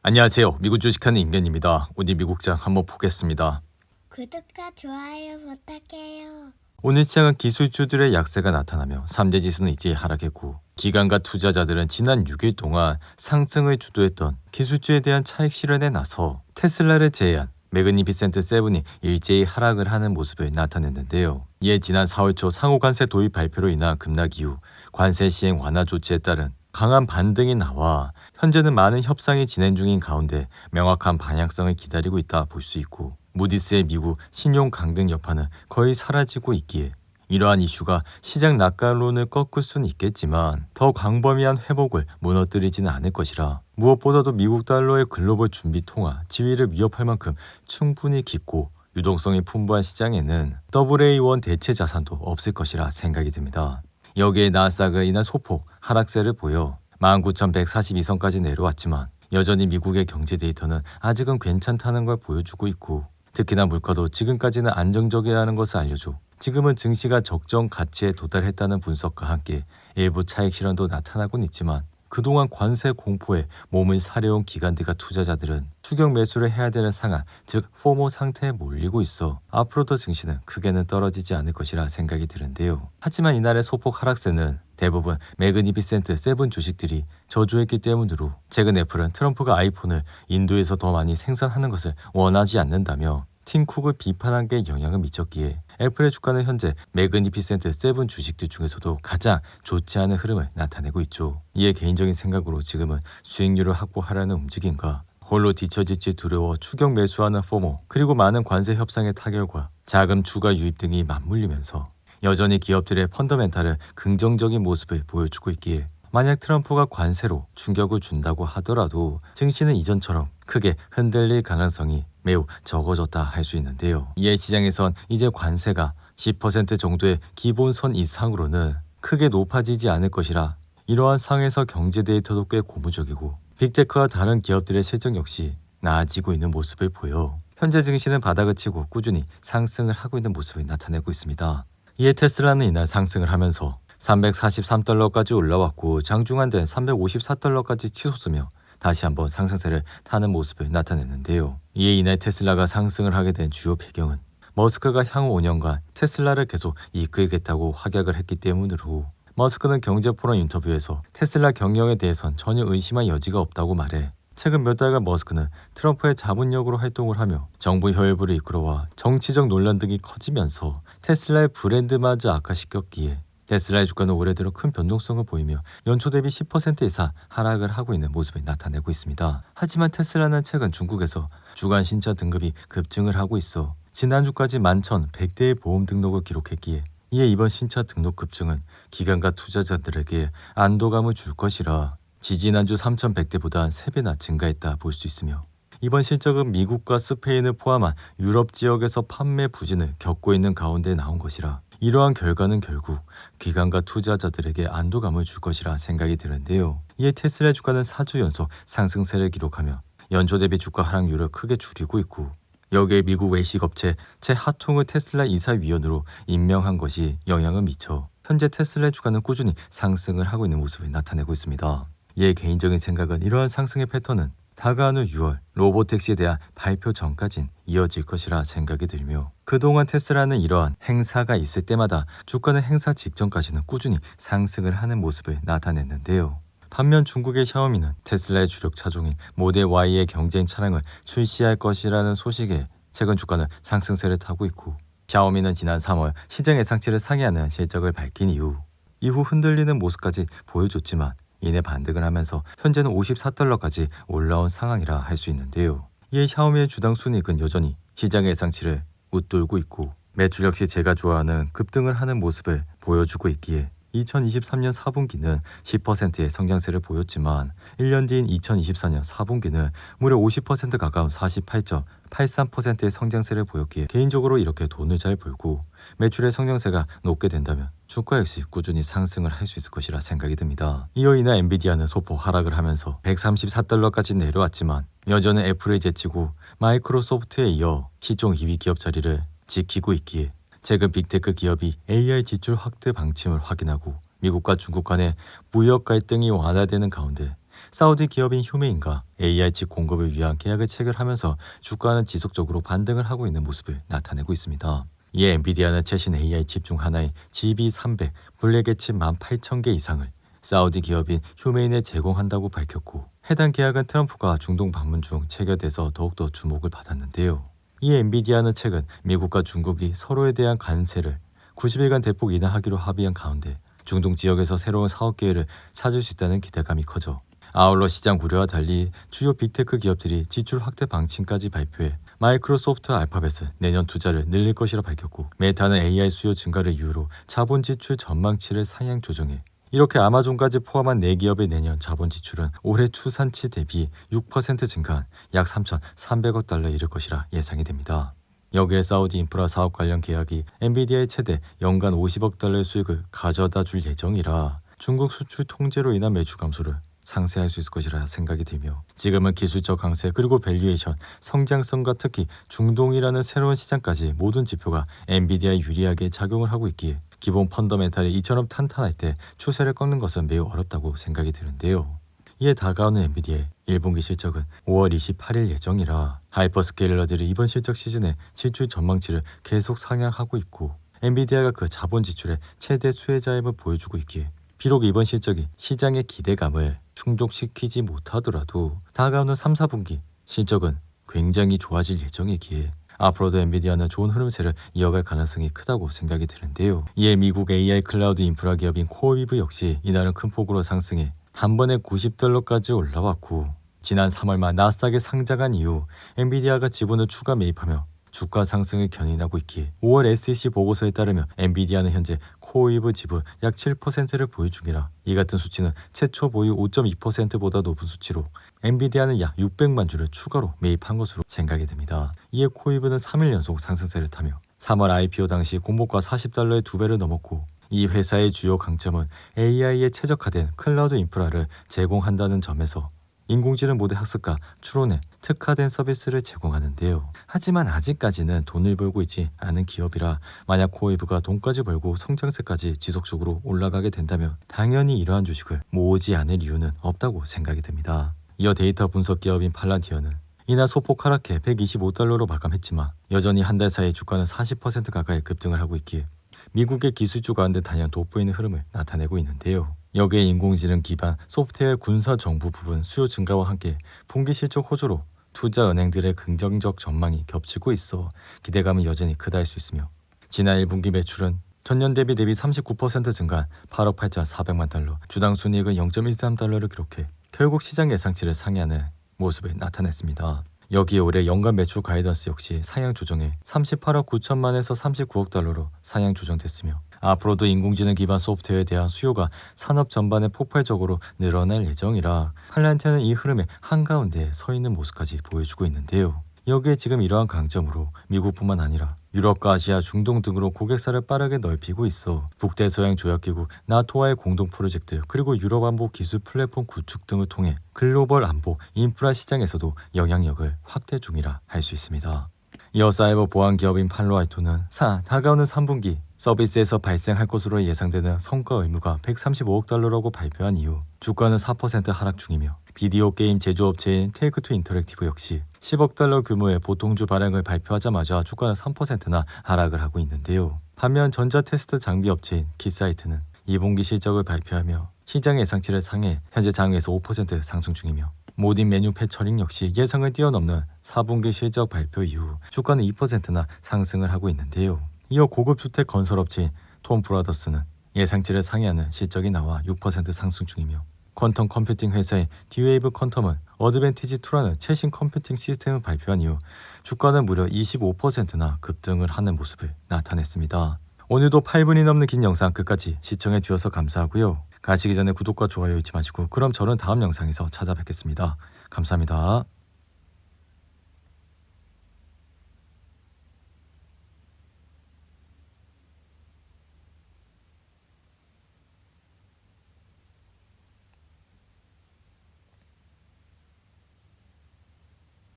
안녕하세요. 미국 주식하는 임견입니다. 오늘 미국장 한번 보겠습니다. 구독과 좋아요 부탁해요. 오늘 시장은 기술주들의 약세가 나타나며 3대 지수는 이제 하락했고 기관과 투자자들은 지난 6일 동안 상승을 주도했던 기술주에 대한 차익 실현에 나서 테슬라를 제외한 매그니피센트 7이 일제히 하락을 하는 모습을 나타냈는데요. 이에 지난 4월 초 상호 관세 도입 발표로 인한 급락 이후 관세 시행 완화 조치에 따른 강한 반등이 나와 현재는 많은 협상이 진행 중인 가운데 명확한 방향성을 기다리고 있다 볼 수 있고 무디스의 미국 신용 강등 여파는 거의 사라지고 있기에 이러한 이슈가 시장 낙관론을 꺾을 수는 있겠지만 더 광범위한 회복을 무너뜨리지는 않을 것이라 무엇보다도 미국 달러의 글로벌 준비 통화 지위를 위협할 만큼 충분히 깊고 유동성이 풍부한 시장에는 AA1 대체 자산도 없을 것이라 생각이 듭니다. 여기에 나스닥은 이날 소폭 하락세를 보여 19,142선까지 내려왔지만 여전히 미국의 경제 데이터는 아직은 괜찮다는 걸 보여주고 있고 특히나 물가도 지금까지는 안정적이라는 것을 알려줘 지금은 증시가 적정 가치에 도달했다는 분석과 함께 일부 차익 실현도 나타나곤 있지만 그동안 관세 공포에 몸을 사려온 기관들과 투자자들은 추격 매수를 해야 되는 상황, 즉 포모 상태에 몰리고 있어 앞으로도 증시는 크게는 떨어지지 않을 것이라 생각이 드는데요. 하지만 이날의 소폭 하락세는 대부분 매그니피센트 7 주식들이 저조했기 때문으로 최근 애플은 트럼프가 아이폰을 인도에서 더 많이 생산하는 것을 원하지 않는다며 팀쿡을 비판한 게 영향을 미쳤기에 애플의 주가는 현재 매그니피센트 7 주식들 중에서도 가장 좋지 않은 흐름을 나타내고 있죠. 이에 개인적인 생각으로 지금은 수익률을 확보하려는 움직임과 홀로 뒤처질지 두려워 추격 매수하는 포모 그리고 많은 관세 협상의 타결과 자금 추가 유입 등이 맞물리면서 여전히 기업들의 펀더멘탈은 긍정적인 모습을 보여주고 있기에 만약 트럼프가 관세로 충격을 준다고 하더라도 증시는 이전처럼 크게 흔들릴 가능성이 매우 적어졌다 할 수 있는데요. 이에 시장에선 이제 관세가 10% 정도의 기본선 이상으로는 크게 높아지지 않을 것이라 이러한 상황에서 경제 데이터도 꽤 고무적이고 빅테크와 다른 기업들의 실적 역시 나아지고 있는 모습을 보여 현재 증시는 바닥을 치고 꾸준히 상승을 하고 있는 모습을 나타내고 있습니다. 이에 테슬라는 이날 상승을 하면서 343달러까지 올라왔고 장중한 데 354달러까지 치솟으며 다시 한번 상승세를 타는 모습을 나타냈는데요. 이에 이날 테슬라가 상승을 하게 된 주요 배경은 머스크가 향후 5년간 테슬라를 계속 이끌겠다고 확약을 했기 때문으로 머스크는 경제포럼 인터뷰에서 테슬라 경영에 대해선 전혀 의심할 여지가 없다고 말해 최근 몇 달간 머스크는 트럼프의 자문역으로 활동을 하며 정부 혈부를 이끌어와 정치적 논란 등이 커지면서 테슬라의 브랜드마저 악화시켰기에 테슬라의 주가는 올해 들어 큰 변동성을 보이며 연초 대비 10% 이상 하락을 하고 있는 모습을 나타내고 있습니다. 하지만 테슬라는 최근 중국에서 주간 신차 등급이 급증을 하고 있어 지난주까지 11,100대의 보험 등록을 기록했기에 이에 이번 신차 등록 급증은 기관과 투자자들에게 안도감을 줄 것이라 지지난주 3,100대보다 3배나 증가했다 볼 수 있으며 이번 실적은 미국과 스페인을 포함한 유럽 지역에서 판매 부진을 겪고 있는 가운데 나온 것이라 이러한 결과는 결국 기관과 투자자들에게 안도감을 줄 것이라 생각이 드는데요. 이에 테슬라 주가는 4주 연속 상승세를 기록하며 연초 대비 주가 하락률을 크게 줄이고 있고 여기에 미국 외식업체 하통을 테슬라 이사위원으로 임명한 것이 영향을 미쳐 현재 테슬라 주가는 꾸준히 상승을 하고 있는 모습을 나타내고 있습니다. 이에 개인적인 생각은 이러한 상승의 패턴은 다가오는 6월 로보택시에 대한 발표 전까진 이어질 것이라 생각이 들며 그동안 테슬라는 이러한 행사가 있을 때마다 주가는 행사 직전까지는 꾸준히 상승을 하는 모습을 나타냈는데요. 반면 중국의 샤오미는 테슬라의 주력 차종인 모델 Y의 경쟁 차량을 출시할 것이라는 소식에 최근 주가는 상승세를 타고 있고 샤오미는 지난 3월 시장 예상치를 상회하는 실적을 밝힌 이후 흔들리는 모습까지 보여줬지만 이내 반등을 하면서 현재는 54달러까지 올라온 상황이라 할 수 있는데요. 이에 샤오미의 주당 순이익은 여전히 시장의 예상치를 웃돌고 있고 매출 역시 제가 좋아하는 급등을 하는 모습을 보여주고 있기에 2023년 4분기는 10%의 성장세를 보였지만 1년 뒤인 2024년 4분기는 무려 50% 가까운 48.83%의 성장세를 보였기에 개인적으로 이렇게 돈을 잘 벌고 매출의 성장세가 높게 된다면 주가 역시 꾸준히 상승을 할 수 있을 것이라 생각이 듭니다. 이어 이날 엔비디아는 소폭 하락을 하면서 134달러까지 내려왔지만 여전히 애플을 제치고 마이크로소프트에 이어 시총 2위 기업 자리를 지키고 있기에 최근 빅테크 기업이 AI 지출 확대 방침을 확인하고 미국과 중국 간의 무역 갈등이 완화되는 가운데 사우디 기업인 휴메인과 AI 칩 공급을 위한 계약을 체결하면서 주가는 지속적으로 반등을 하고 있는 모습을 나타내고 있습니다. 이에 엔비디아는 최신 AI 칩 중 하나인 GB300 블랙의 칩 18,000개 이상을 사우디 기업인 휴메인에 제공한다고 밝혔고, 해당 계약은 트럼프가 중동 방문 중 체결돼서 더욱더 주목을 받았는데요. 이에 엔비디아는 최근 미국과 중국이 서로에 대한 관세를 90일간 대폭 인하하기로 합의한 가운데 중동 지역에서 새로운 사업 기회를 찾을 수 있다는 기대감이 커져 아울러 시장 우려와 달리 주요 빅테크 기업들이 지출 확대 방침까지 발표해 마이크로소프트 알파벳은 내년 투자를 늘릴 것이라 밝혔고, 메타는 AI 수요 증가를 이유로 자본 지출 전망치를 상향 조정해 이렇게 아마존까지 포함한 4기업의 내년 자본 지출은 올해 추산치 대비 6% 증가한 약 3,300억 달러에 이를 것이라 예상이 됩니다. 여기에 사우디 인프라 사업 관련 계약이 엔비디아의 최대 연간 50억 달러의 수익을 가져다 줄 예정이라 중국 수출 통제로 인한 매출 감소를 상쇄할 수 있을 것이라 생각이 들며, 지금은 기술적 강세 그리고 밸류에이션, 성장성과 특히 중동이라는 새로운 시장까지 모든 지표가 엔비디아에 유리하게 작용을 하고 있기에 기본 펀더멘탈이 이처럼 탄탄할 때 추세를 꺾는 것은 매우 어렵다고 생각이 드는데요. 이에 다가오는 엔비디아의 1분기 실적은 5월 28일 예정이라 하이퍼스케일러들이 이번 실적 시즌에 지출 전망치를 계속 상향하고 있고, 엔비디아가 그 자본 지출의 최대 수혜자임을 보여주고 있기에 비록 이번 실적이 시장의 기대감을 충족시키지 못하더라도 다가오는 3, 4분기 실적은 굉장히 좋아질 예정이기에 앞으로도 엔비디아는 좋은 흐름세를 이어갈 가능성이 크다고 생각이 드는데요. 이에 미국 AI 클라우드 인프라 기업인 코어위브 역시 이날은 큰 폭으로 상승해 단번에 90달러까지 올라왔고, 지난 3월 말 나스닥에 상장한 이후 엔비디아가 지분을 추가 매입하며 주가 상승을 견인하고 있기에 5월 SEC 보고서에 따르면 엔비디아는 현재 코어위브 지분 약 7%를 보유 중이라 이 같은 수치는 최초 보유 5.2%보다 높은 수치로 엔비디아는 약 600만 주를 추가로 매입한 것으로 생각이 됩니다. 이에 코어위브는 3일 연속 상승세를 타며 3월 IPO 당시 공모가 40달러의 2배를 넘었고, 이 회사의 주요 강점은 AI에 최적화된 클라우드 인프라를 제공한다는 점에서 인공지능 모델 학습과 추론에 특화된 서비스를 제공하는데요. 하지만 아직까지는 돈을 벌고 있지 않은 기업이라 만약 코어위브가 돈까지 벌고 성장세까지 지속적으로 올라가게 된다면 당연히 이러한 주식을 모으지 않을 이유는 없다고 생각이 됩니다. 이어 데이터 분석 기업인 팔란티어는 이날 소폭 하락해 125달러로 마감했지만 여전히 한 달 사이 주가는 40% 가까이 급등을 하고 있기에 미국의 기술주 가운데 단연 돋보이는 흐름을 나타내고 있는데요. 여기에 인공지능 기반 소프트웨어 군사 정부 부분 수요 증가와 함께 분기 실적 호조로 투자 은행들의 긍정적 전망이 겹치고 있어 기대감은 여전히 크다 할 수 있으며, 지난 1분기 매출은 전년 대비 39% 증가한 8억 8,400만 달러, 주당 순이익은 0.13달러를 기록해 결국 시장 예상치를 상회하는 모습을 나타냈습니다. 여기에 올해 연간 매출 가이던스 역시 상향 조정해 38억 9천만에서 39억 달러로 상향 조정됐으며, 앞으로도 인공지능 기반 소프트웨어에 대한 수요가 산업 전반에 폭발적으로 늘어날 예정이라 팔란티아는 이 흐름의 한가운데 서 있는 모습까지 보여주고 있는데요. 여기에 지금 이러한 강점으로 미국뿐만 아니라 유럽과 아시아, 중동 등으로 고객사를 빠르게 넓히고 있어 북대서양 조약기구 나토와의 공동 프로젝트 그리고 유럽 안보 기술 플랫폼 구축 등을 통해 글로벌 안보 인프라 시장에서도 영향력을 확대 중이라 할 수 있습니다. 이어 사이버 보안 기업인 팔로알토는 다가오는 3분기 서비스에서 발생할 것으로 예상되는 성과 의무가 135억 달러라고 발표한 이후 주가는 4% 하락 중이며, 비디오 게임 제조업체인 테이크투 인터랙티브 역시 10억 달러 규모의 보통주 발행을 발표하자마자 주가는 3%나 하락을 하고 있는데요. 반면 전자 테스트 장비 업체인 키사이트는 2분기 실적을 발표하며 시장 예상치를 상해 현재 장에서 5% 상승 중이며, 모딘 매뉴패처링 역시 예상을 뛰어넘는 4분기 실적 발표 이후 주가는 2%나 상승을 하고 있는데요. 이어 고급 주택 건설업체인 톰 브라더스는 예상치를 상회하는 실적이 나와 6% 상승 중이며, 퀀텀 컴퓨팅 회사인 디웨이브 퀀텀은 어드밴티지2라는 최신 컴퓨팅 시스템을 발표한 이후 주가는 무려 25%나 급등을 하는 모습을 나타냈습니다. 오늘도 8분이 넘는 긴 영상 끝까지 시청해 주셔서 감사하고요. 가시기 전에 구독과 좋아요 잊지 마시고, 그럼 저는 다음 영상에서 찾아뵙겠습니다. 감사합니다.